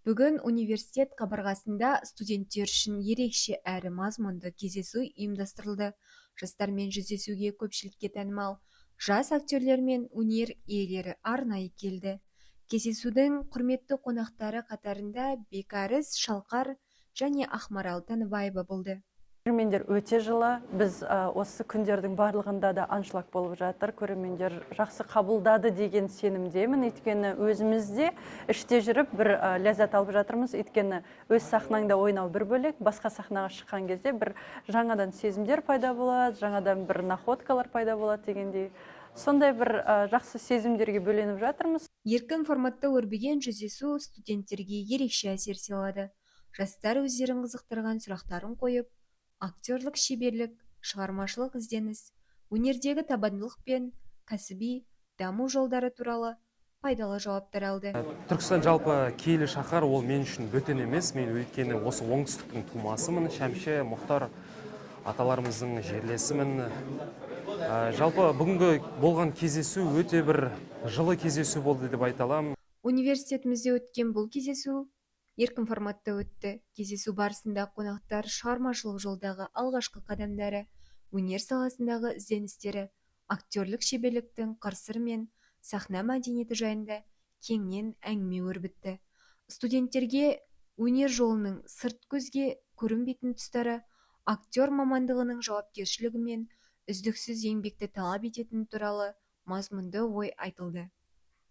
Бүгін университет қабырғасында студенттер үшін ерекше әрі мазмұнды кездесу ұйымдастырылды. Жастармен жүздесуге көпшілікке танымал жас актерлер мен өнер иелері арнайы келді. Кездесудің құрметті қонақтары қатарында Бекарыс, Шалқар және Ақмарал Таныбаева болды. Көрермендер өте жылы. Біз осы күндердің барлығында да аншлаг болып жатыр. Көрермендер жақсы қабылдады деген сенімдемін. Өйткені өзімізде іште жүріп бір ләззат алып жатырмыз. Өйткені өз сахнаңда ойнау бір бөлек, басқа сахнаға шыққан кезде бір жаңадан сезімдер пайда болады, жаңадан бір находкалар пайда болады дегендей. Сондай бір жақсы сезімдерге бөленіп жатырмыз. Еркін форматта өрбіген жүздесу студенттерге ерекше әсер сыйлады. Жастар өздерін қызықтырған сұрақтарын қойып, актерлік шеберлік, шығармашылық ізденіс, өнердегі табандылық пен кәсіби даму жолдары туралы пайдалы жауаптар алды. Түркістан жалпы киелі шаһар, ол мен үшін бөтен емес. Мен өйткені осы оңтүстіктің тумасымын. Шәмші, Мұхтар аталарымыздың жерлесімін. Жалпы бүгінгі болған кездесу өте бір жылы кездесу болды деп айта аламын. Университетімізде өткен бұл кездесу еркін форматта өтті. Кездесу барысында қонақтар шығармашылық жолдағы алғашқы қадамдары, өнер саласындағы ізденістері, актерлік шеберліктің қыр-сыры мен сахна мәдениеті жайында кеңінен әңгіме өрбітті. Студенттерге өнер жолының сырт көзге көрінбейтін тұстары, актер мамандығының жауапкершілігі мен үздіксіз еңбекті талап ететіні туралы мазмұнды ой айтылды.